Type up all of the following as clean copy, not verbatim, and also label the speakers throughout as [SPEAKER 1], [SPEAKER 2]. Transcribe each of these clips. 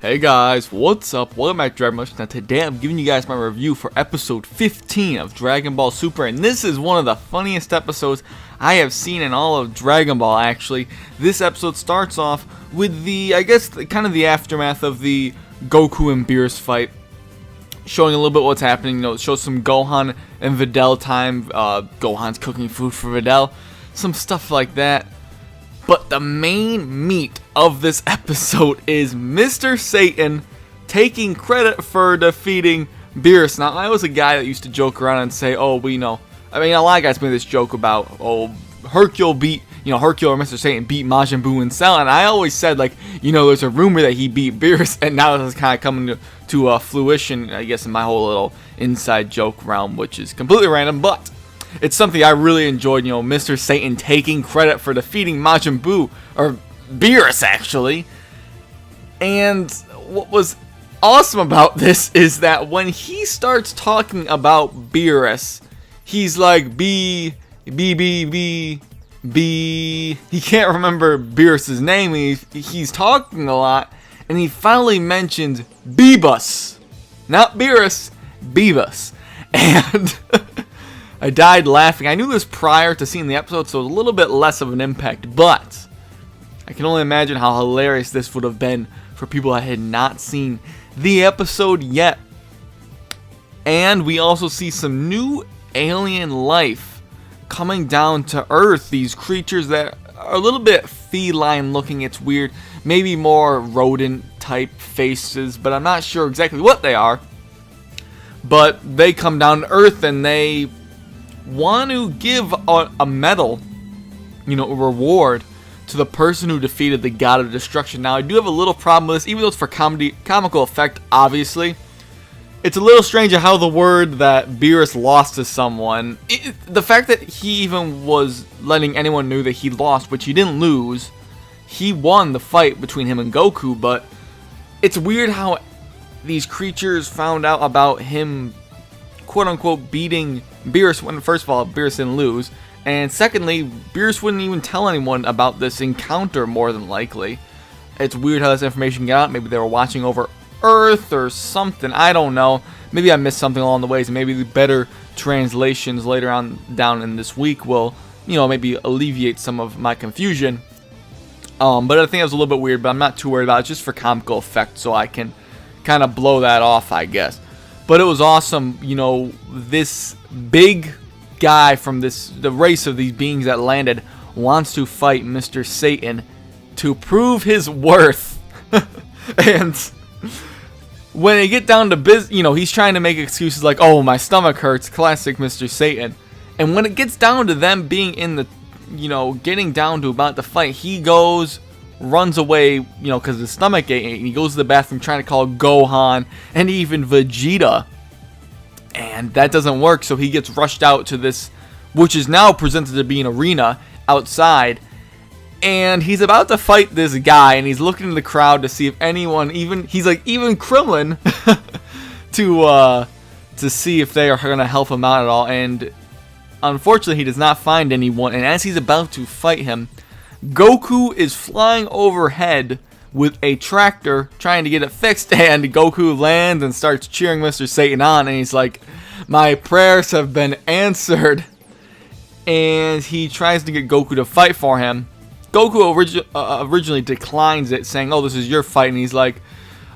[SPEAKER 1] Hey guys, what's up? Welcome back to Dragon Ball. Now today I'm giving you guys my review for episode 15 of Dragon Ball Super, and this is one of the funniest episodes I have seen in all of Dragon Ball actually. This episode starts off with kind of the aftermath of the Goku and Beerus fight, showing a little bit what's happening. You know, it shows some Gohan and Videl time. Gohan's cooking food for Videl, some stuff like that. But the main meat of this episode is Mr. Satan taking credit for defeating Beerus. Now, I was a guy that used to joke around and say, a lot of guys made this joke about, Hercule or Mr. Satan beat Majin Buu and Cell, and I always said, there's a rumor that he beat Beerus, and now this is kind of coming to fruition, I guess, in my whole little inside joke realm, which is completely random, but it's something I really enjoyed, Mr. Satan taking credit for defeating Majin Buu, or Beerus actually. And what was awesome about this is that when he starts talking about Beerus, he's like, B. He can't remember Beerus' name, he's talking a lot, and he finally mentions Beerus. Not Beerus, Beerus. And I died laughing. I knew this prior to seeing the episode, so it was a little bit less of an impact, but I can only imagine how hilarious this would have been for people that had not seen the episode yet. And we also see some new alien life coming down to Earth. These creatures that are a little bit feline looking. It's weird. Maybe more rodent type faces, but I'm not sure exactly what they are. But they come down to Earth and they want to give a medal, a reward to the person who defeated the God of Destruction. Now, I do have a little problem with this, even though it's for comical effect, obviously. It's a little strange how the word that Beerus lost to someone, the fact that he even was letting anyone know that he lost, which he didn't lose, he won the fight between him and Goku, but it's weird how these creatures found out about him, quote-unquote, beating Beerus when, first of all, Beerus didn't lose, and secondly, Beerus wouldn't even tell anyone about this encounter, more than likely. It's weird how this information got out. Maybe they were watching over Earth or something, I don't know. Maybe I missed something along the ways, and maybe the better translations later on down in this week will, maybe alleviate some of my confusion. But I think it was a little bit weird, but I'm not too worried about it. It's just for comical effect, so I can kind of blow that off, I guess. But it was awesome, this big guy from the race of these beings that landed wants to fight Mr. Satan to prove his worth. And when they get down to business, he's trying to make excuses like, oh, my stomach hurts, classic Mr. Satan. And when it gets down to them being in the, getting down to about the fight, he runs away, because his stomach ache, and he goes to the bathroom trying to call Gohan and even Vegeta, and that doesn't work, so he gets rushed out to this, which is now presented to be an arena outside, and he's about to fight this guy, and he's looking in the crowd to see if anyone, even Krillin, to see if they are going to help him out at all, and unfortunately he does not find anyone, and as he's about to fight him, Goku is flying overhead with a tractor trying to get it fixed, and Goku lands and starts cheering Mr. Satan on, and he's like, my prayers have been answered, and he tries to get Goku to fight for him. Goku originally declines it, saying, oh, this is your fight, and he's like,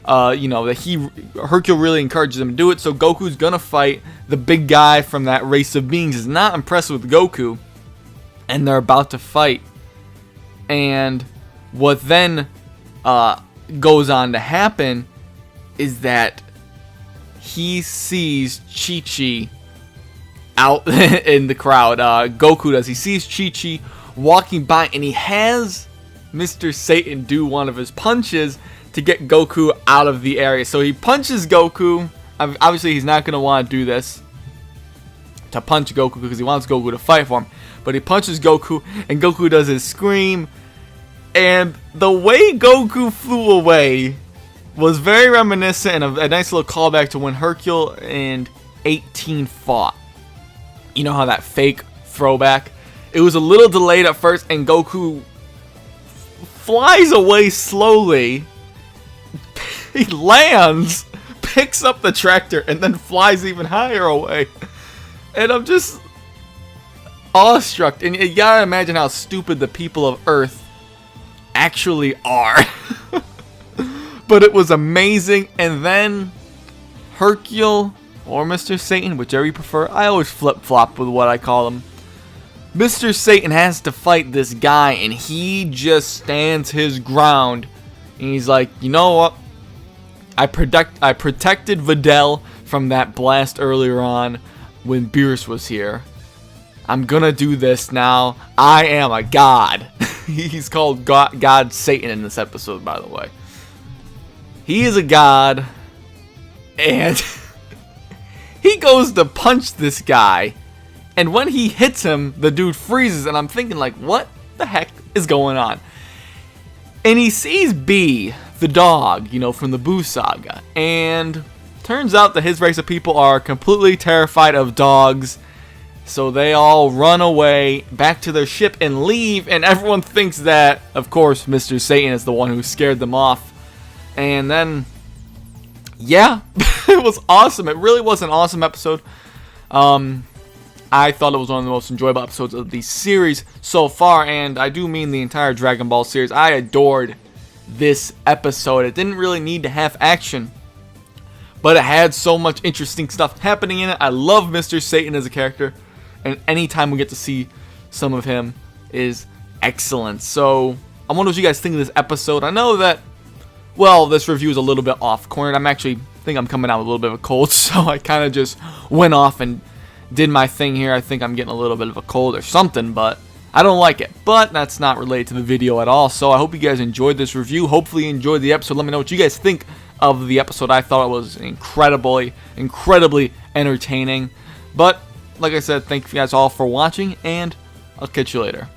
[SPEAKER 1] Hercule really encourages him to do it, so Goku's gonna fight the big guy from that race of beings. Is not impressed with Goku, and they're about to fight. And what then goes on to happen is that he sees Chi-Chi out in the crowd. Goku does. He sees Chi-Chi walking by, and he has Mr. Satan do one of his punches to get Goku out of the area. So he punches Goku. Obviously, he's not going to want to do this, to punch Goku, because he wants Goku to fight for him. But he punches Goku, and Goku does his scream. And the way Goku flew away was very reminiscent and a nice little callback to when Hercule and 18 fought. You know how that fake throwback? It was a little delayed at first, and Goku flies away slowly he lands, picks up the tractor, and then flies even higher away. And I'm just awestruck. And you gotta imagine how stupid the people of Earth actually are. But it was amazing. And then Hercule or Mr. Satan, whichever you prefer. I always flip-flop with what I call him. Mr. Satan has to fight this guy, and he just stands his ground. And he's like, you know what? I protected Videl from that blast earlier on when Beerus was here. I'm gonna do this now. I am a god. He's called God Satan in this episode, by the way. He is a god, and he goes to punch this guy, and when he hits him, the dude freezes, and I'm thinking, like, what the heck is going on? And he sees B, the dog, you know, from the Boo Saga, and turns out that his race of people are completely terrified of dogs, so they all run away back to their ship and leave, and everyone thinks that, of course, Mr. Satan is the one who scared them off. And then, yeah, it was awesome. It really was an awesome episode. I thought it was one of the most enjoyable episodes of the series so far, and I do mean the entire Dragon Ball series. I adored this episode. It didn't really need to have action, but it had so much interesting stuff happening in it. I love Mr. Satan as a character, and anytime we get to see some of him is excellent. So I wonder what you guys think of this episode. I know that, well, this review is a little bit off-cornered. I'm coming out with a little bit of a cold, so I kind of just went off and did my thing here. I think I'm getting a little bit of a cold or something, but I don't like it. But that's not related to the video at all, so I hope you guys enjoyed this review. Hopefully you enjoyed the episode. Let me know what you guys think of the episode. I thought it was incredibly entertaining. But, like I said, thank you guys all for watching, and I'll catch you later.